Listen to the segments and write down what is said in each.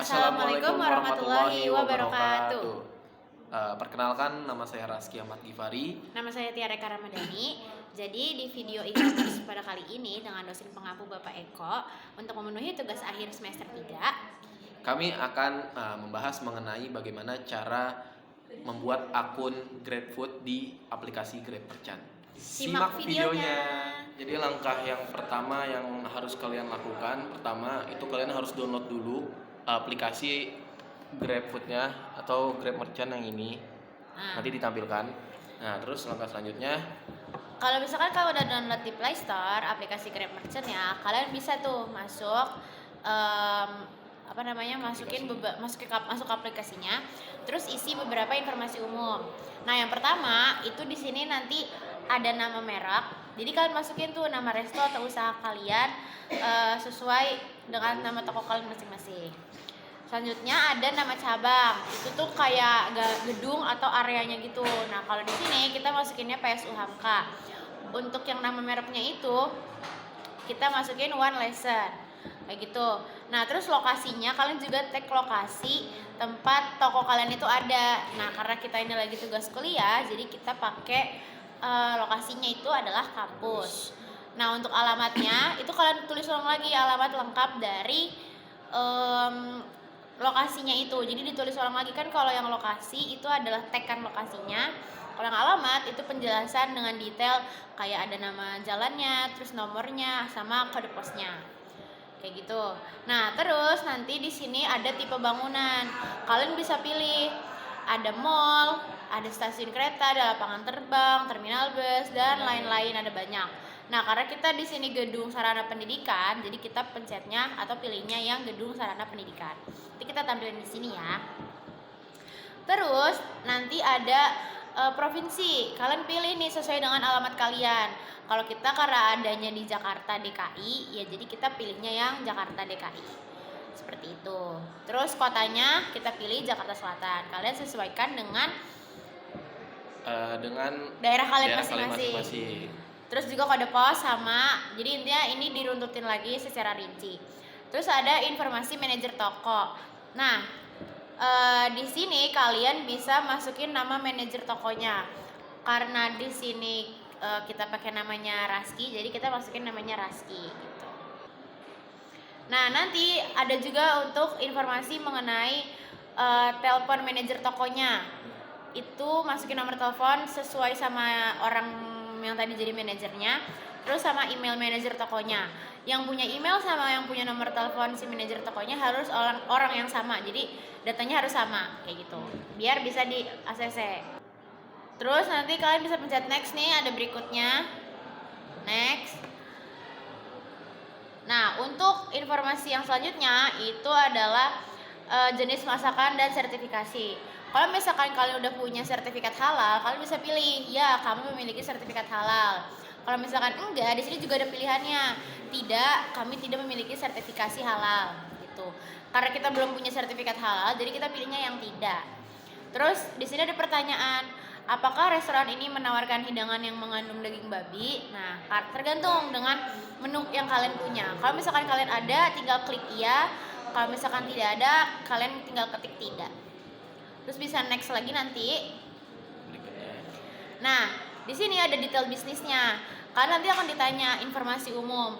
Assalamualaikum warahmatullahi wabarakatuh. Perkenalkan, nama saya Raski Ahmad Gifari. Nama saya Tiara Ramadhani. Jadi di video e-commerce pada kali ini dengan dosen pengampu Bapak Eko untuk memenuhi tugas akhir semester 3, kami akan membahas mengenai bagaimana cara membuat akun GrabFood di aplikasi Grab Merchant. Simak videonya. Jadi langkah yang pertama yang harus kalian lakukan, pertama itu kalian harus download dulu aplikasi GrabFood-nya atau Grab Merchant yang ini. Nanti ditampilkan. Nah, terus langkah selanjutnya, kalau misalkan kalau udah download di Play Store aplikasi Grab Merchant ya, kalian bisa tuh masuk masuk aplikasinya, terus isi beberapa informasi umum. Nah, yang pertama itu di sini nanti ada nama merek. Jadi kalian masukin tuh nama resto atau usaha kalian sesuai dengan nama toko kalian masing-masing. Selanjutnya ada nama cabang. Itu tuh kayak gedung atau areanya gitu. Nah, kalau di sini kita masukinnya PSU Hamka. Untuk yang nama mereknya itu kita masukin One Lesson. Kayak gitu. Nah, terus lokasinya kalian juga tag lokasi tempat toko kalian itu ada. Nah, karena kita ini lagi tugas kuliah, jadi kita pakai lokasinya itu adalah kampus. Nah, untuk alamatnya itu kalian tulis ulang lagi alamat lengkap dari lokasinya itu. Jadi ditulis ulang lagi, kan kalau yang lokasi itu adalah tagkan lokasinya. Kalau yang alamat itu penjelasan dengan detail kayak ada nama jalannya, terus nomornya sama kode posnya. Kayak gitu. Nah, terus nanti di sini ada tipe bangunan. Kalian bisa pilih ada mall, ada stasiun kereta, ada lapangan terbang, terminal bus dan lain-lain, ada banyak. Nah, karena kita di sini gedung sarana pendidikan, jadi kita pencetnya atau pilihnya yang gedung sarana pendidikan. Nanti kita tampilin di sini ya. Terus nanti ada provinsi. Kalian pilih nih sesuai dengan alamat kalian. Kalau kita karena adanya di Jakarta DKI, ya jadi kita pilihnya yang Jakarta DKI. Seperti itu. Terus kotanya kita pilih Jakarta Selatan. Kalian sesuaikan dengan daerah kalian masing-masing. Terus juga kode pos sama. Jadi intinya ini diruntutin lagi secara rinci. Terus ada informasi manajer toko. Nah, di sini kalian bisa masukin nama manajer tokonya. Karena di sini kita pakai namanya Raski, jadi kita masukin namanya Raski gitu. Nah, nanti ada juga untuk informasi mengenai telepon manajer tokonya. Itu masukin nomor telepon sesuai sama orang yang tadi jadi manajernya, terus sama email manajer tokonya. Yang punya email sama yang punya nomor telepon si manajer tokonya harus orang yang sama. Jadi datanya harus sama kayak gitu. Biar bisa di ACC. Terus nanti kalian bisa pencet next nih, ada berikutnya. Next. Nah, untuk informasi yang selanjutnya itu adalah jenis masakan dan sertifikasi. Kalau misalkan kalian udah punya sertifikat halal, kalian bisa pilih, ya kamu memiliki sertifikat halal. Kalau misalkan enggak, di sini juga ada pilihannya. Tidak, kami tidak memiliki sertifikasi halal gitu. Karena kita belum punya sertifikat halal, jadi kita pilihnya yang tidak. Terus di sini ada pertanyaan, apakah restoran ini menawarkan hidangan yang mengandung daging babi? Nah, tergantung dengan menu yang kalian punya. Kalau misalkan kalian ada, tinggal klik iya. Kalau misalkan tidak ada, kalian tinggal ketik tidak. Terus bisa next lagi nanti. Nah, di sini ada detail bisnisnya. Kalian nanti akan ditanya informasi umum.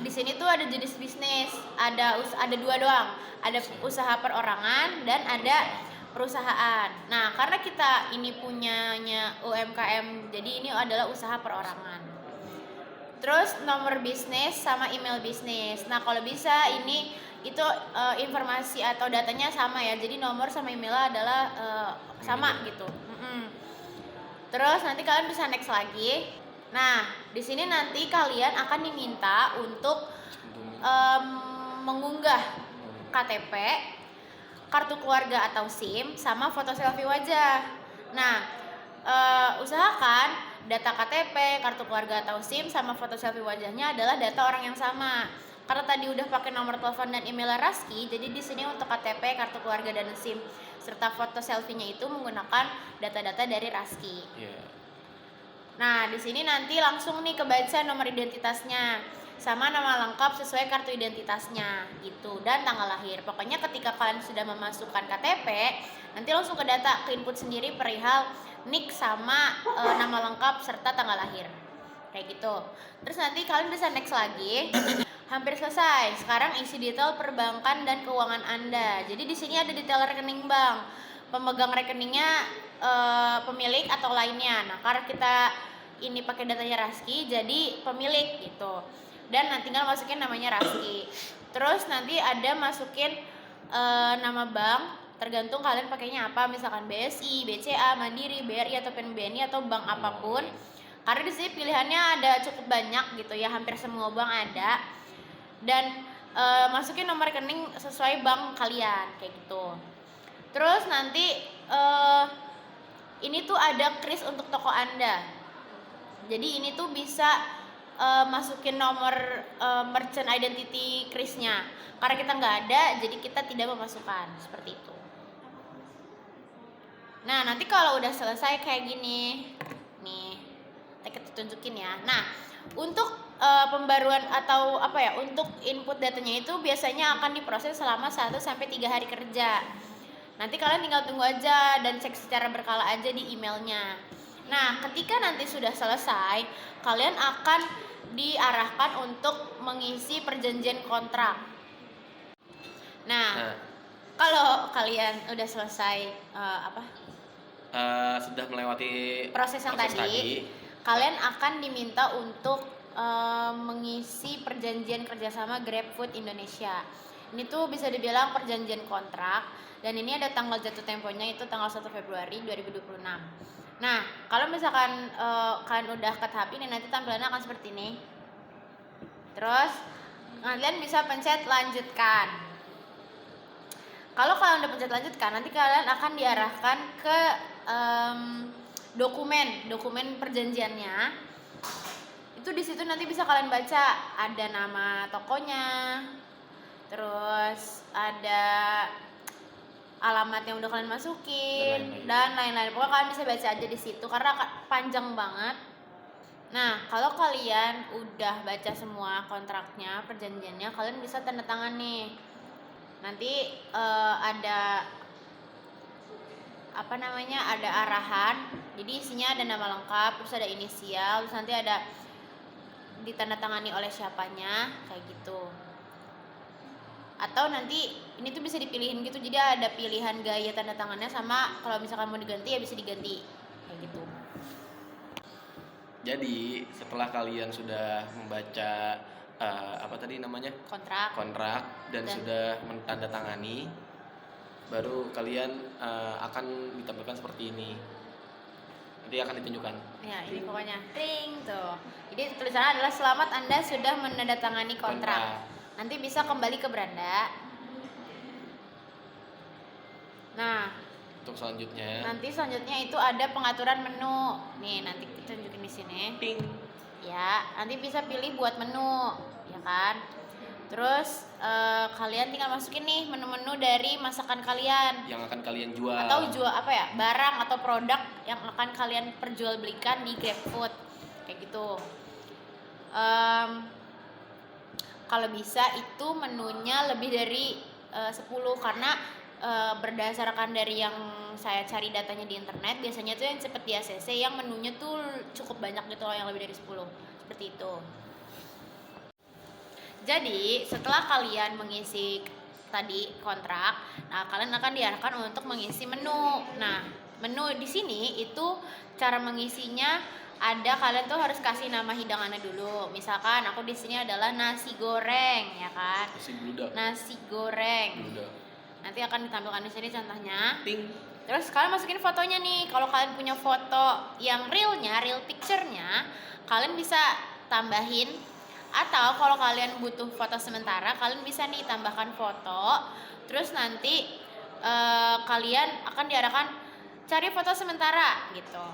Di sini tuh ada jenis bisnis, ada dua doang. Ada usaha perorangan dan ada perusahaan. Nah, karena kita ini punyanya UMKM, jadi ini adalah usaha perorangan. Terus nomor bisnis sama email bisnis. Nah, kalau bisa ini itu informasi atau datanya sama ya. Jadi nomor sama email adalah sama gitu. Terus nanti kalian bisa next lagi. Nah, di sini nanti kalian akan diminta untuk mengunggah KTP, kartu keluarga atau SIM, sama foto selfie wajah. Nah, usahakan data KTP, kartu keluarga atau SIM, sama foto selfie wajahnya adalah data orang yang sama. Karena tadi udah pakai nomor telepon dan email Raski, jadi di sini untuk KTP, kartu keluarga dan SIM serta foto selfie-nya itu menggunakan data-data dari Raski. Nah, di sini nanti langsung nih kebaca nomor identitasnya. sama nama lengkap sesuai kartu identitasnya gitu, dan tanggal lahir. Pokoknya ketika kalian sudah memasukkan KTP, nanti langsung ke data, ke input sendiri perihal NIK sama nama lengkap serta tanggal lahir. Kayak gitu. Terus nanti kalian bisa next lagi. Hampir selesai. Sekarang isi detail perbankan dan keuangan Anda. Jadi di sini ada detail rekening bank, pemegang rekeningnya, pemilik atau lainnya. Nah, karena kita ini pakai datanya Raski, jadi pemilik gitu. Dan nanti tinggal masukin namanya Raski. Terus nanti ada masukin nama bank, tergantung kalian pakainya apa, misalkan BSI, BCA, Mandiri, BRI atau PNBNI atau bank apapun. Karena di sini pilihannya ada cukup banyak gitu ya, hampir semua bank ada. Dan masukin nomor rekening sesuai bank kalian kayak gitu. Terus nanti ini tuh ada kris untuk toko Anda. Jadi ini tuh bisa masukin nomor merchant identity krisnya. Karena kita nggak ada, jadi kita tidak memasukkan seperti itu. Nah, nanti kalau udah selesai kayak gini, nih, kita tunjukin ya. Nah, untuk pembaruan atau untuk input datanya itu biasanya akan diproses selama 1-3 hari kerja. Nanti kalian tinggal tunggu aja dan cek secara berkala aja di emailnya. Nah, ketika nanti sudah selesai, kalian akan diarahkan untuk mengisi perjanjian kontrak. Nah, kalau kalian udah selesai sudah melewati proses yang tadi, kalian akan diminta untuk mengisi perjanjian kerjasama GrabFood Indonesia. Ini tuh bisa dibilang perjanjian kontrak, dan ini ada tanggal jatuh temponya, itu tanggal 1 Februari 2026. Nah, kalau misalkan kalian udah ke tahap ini, nanti tampilannya akan seperti ini. Terus kalian bisa pencet lanjutkan. Kalau kalian udah pencet lanjutkan, nanti kalian akan diarahkan ke dokumen perjanjiannya. Itu di situ nanti bisa kalian baca, ada nama tokonya, terus ada alamat yang udah kalian masukin dan lain-lain. Pokoknya kalian bisa baca aja di situ karena panjang banget. Nah, kalau kalian udah baca semua kontraknya, perjanjiannya, kalian bisa tanda tangan nih. Nanti ada ada arahan. Jadi isinya ada nama lengkap, terus ada inisial, terus nanti ada ditandatangani oleh siapanya, kayak gitu. Atau nanti ini tuh bisa dipilihin gitu, jadi ada pilihan gaya tanda tangannya, sama kalau misalkan mau diganti ya bisa diganti kayak gitu. Jadi setelah kalian sudah membaca kontrak dan sudah menandatangani, baru kalian akan ditampilkan seperti ini. Nanti akan ditunjukkan. Ya, ini pokoknya ting tuh. Jadi tulisannya adalah selamat Anda sudah menandatangani kontrak. Nanti bisa kembali ke beranda. Nah, untuk selanjutnya. Nanti selanjutnya itu ada pengaturan menu. Nih, nanti kita tunjukin di sini. Ting. Ya, nanti bisa pilih buat menu, ya kan? Terus kalian tinggal masukin nih menu-menu dari masakan kalian yang akan kalian jual, atau barang atau produk yang akan kalian perjualbelikan di GrabFood kayak gitu. Kalau bisa itu menunya lebih dari 10, karena berdasarkan dari yang saya cari datanya di internet, biasanya tuh yang cepet di ACC yang menunya tuh cukup banyak gitu loh, yang lebih dari 10 seperti itu. Jadi setelah kalian mengisi tadi kontrak, nah kalian akan diarahkan untuk mengisi menu. Nah, menu di sini itu cara mengisinya ada, kalian tuh harus kasih nama hidangannya dulu. Misalkan aku di sini adalah nasi goreng, ya kan? Nasi goreng. Nanti akan ditampilkan di sini contohnya. Ting. Terus kalian masukin fotonya nih. Kalau kalian punya foto yang real picture-nya, kalian bisa tambahin. Atau kalau kalian butuh foto sementara, kalian bisa nih tambahkan foto. Terus nanti kalian akan diarahkan cari foto sementara gitu.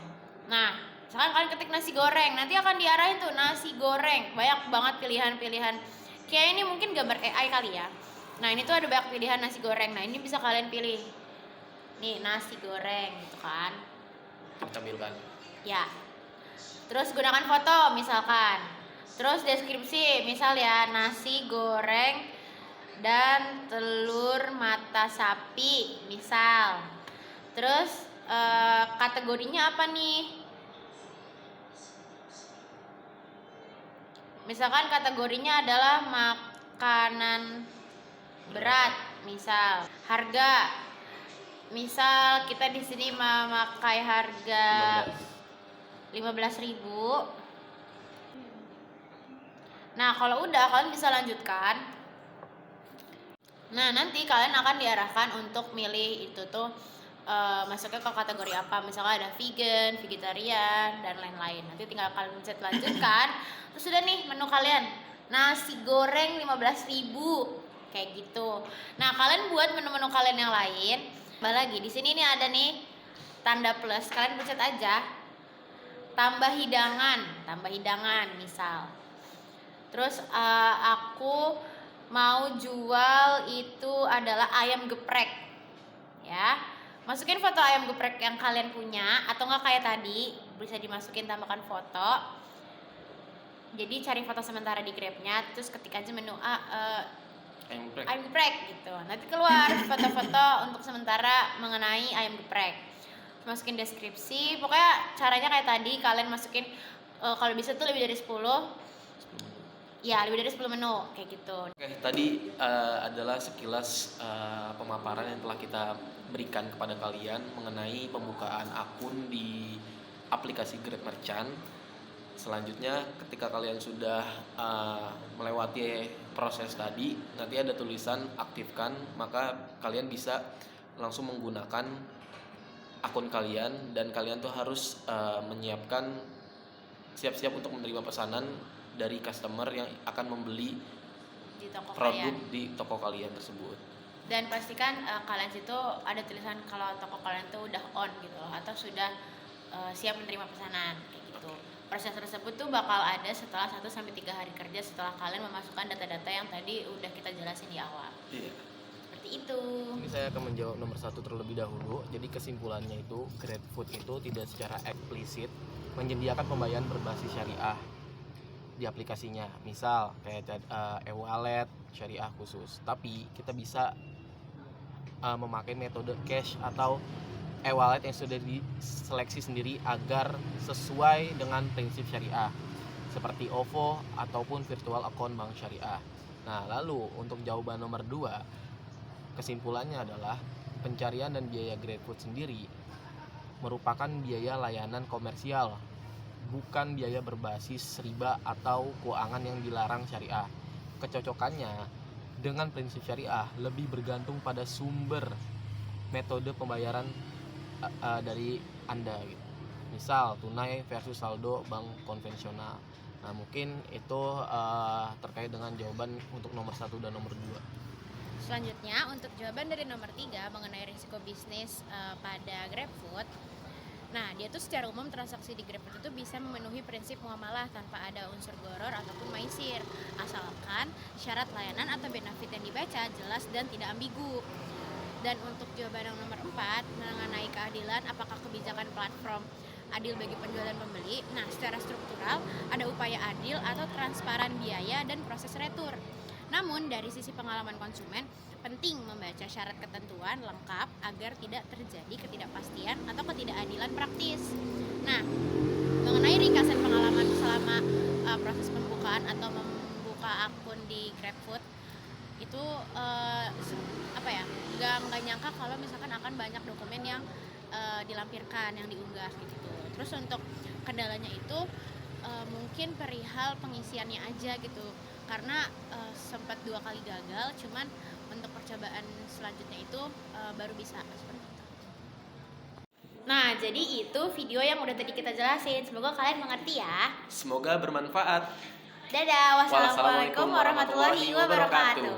Nah, misalkan kalian ketik nasi goreng, nanti akan diarahin tuh nasi goreng. Banyak banget pilihan-pilihan. Kayak ini mungkin gambar AI kali ya. Nah, ini tuh ada banyak pilihan nasi goreng. Nah, ini bisa kalian pilih. Nih, nasi goreng gitu kan. Tampilkan. Ya. Terus gunakan foto misalkan. Terus deskripsi, misal ya nasi goreng dan telur mata sapi, misal. Terus kategorinya apa nih? Misalkan kategorinya adalah makanan berat, misal. Harga, misal kita di sini memakai harga 15.000. Nah, kalau udah kalian bisa lanjutkan. Nah, nanti kalian akan diarahkan untuk milih itu tuh masuknya ke kategori apa. Misalnya ada vegan, vegetarian, dan lain-lain. Nanti tinggal kalian pencet lanjutkan. Terus udah nih menu kalian. Nasi goreng 15.000 kayak gitu. Nah, kalian buat menu-menu kalian yang lain. Kembali lagi di sini nih ada nih tanda plus. Kalian pencet aja. Tambah hidangan misal. Terus aku mau jual itu adalah ayam geprek, ya. Masukin foto ayam geprek yang kalian punya, atau nggak kayak tadi bisa dimasukin tambahkan foto. Jadi cari foto sementara di Grabnya, terus ketik aja menu ayam geprek gitu. Nanti keluar foto-foto untuk sementara mengenai ayam geprek. Masukin deskripsi, pokoknya caranya kayak tadi, kalian masukin kalau bisa tuh lebih dari 10. Ya, lebih dari 10 menu kayak gitu. Oke, tadi adalah sekilas pemaparan yang telah kita berikan kepada kalian mengenai pembukaan akun di aplikasi Grab Merchant. Selanjutnya, ketika kalian sudah melewati proses tadi, nanti ada tulisan aktifkan, maka kalian bisa langsung menggunakan akun kalian, dan kalian tuh harus menyiapkan siap-siap untuk menerima pesanan dari customer yang akan membeli di toko produk kalian. di toko kalian tersebut. Dan pastikan kalian situ ada tulisan kalau toko kalian tuh udah on gitu atau sudah siap menerima pesanan kayak gitu. Proses tersebut tuh bakal ada setelah 1-3 hari kerja setelah kalian memasukkan data-data yang tadi udah kita jelasin di awal. Iya. Seperti itu. Ini saya akan menjawab nomor 1 terlebih dahulu. Jadi kesimpulannya itu GrabFood itu tidak secara eksplisit menyediakan pembayaran berbasis syariah di aplikasinya, misal kayak e-wallet syariah khusus, tapi kita bisa memakai metode cash atau e-wallet yang sudah diseleksi sendiri agar sesuai dengan prinsip syariah seperti OVO ataupun virtual account bank syariah. Nah, lalu untuk jawaban nomor 2, kesimpulannya adalah pencarian dan biaya GrabFood sendiri merupakan biaya layanan komersial, bukan biaya berbasis riba atau keuangan yang dilarang syariah. Kecocokannya dengan prinsip syariah lebih bergantung pada sumber metode pembayaran dari Anda gitu. Misal tunai versus saldo bank konvensional. Nah, mungkin itu terkait dengan jawaban untuk nomor 1 dan nomor 2. Selanjutnya untuk jawaban dari nomor 3 mengenai risiko bisnis pada GrabFood. Nah, dia tuh secara umum transaksi di GrabFood itu bisa memenuhi prinsip muamalah tanpa ada unsur gharar ataupun maisir, asalkan syarat layanan atau benefit yang dibaca jelas dan tidak ambigu. Dan untuk jawaban yang nomor 4 mengenai keadilan, apakah kebijakan platform adil bagi penjual dan pembeli? Nah, secara struktural ada upaya adil atau transparan biaya dan proses retur. Namun dari sisi pengalaman konsumen, penting membaca syarat ketentuan lengkap agar tidak terjadi ketidakpastian atau ketidakadilan praktis. Nah, mengenai ringkasan pengalaman selama proses pembukaan atau membuka akun di GrabFood itu nggak nyangka kalau misalkan akan banyak dokumen yang dilampirkan, yang diunggah gitu. Terus untuk kendalanya itu mungkin perihal pengisiannya aja gitu, karena sempat 2 kali gagal, cuman untuk percobaan selanjutnya itu baru bisa seperti itu. Nah, jadi itu video yang udah tadi kita jelasin. Semoga kalian mengerti ya. Semoga bermanfaat. Dadah, wassalamualaikum warahmatullahi wabarakatuh.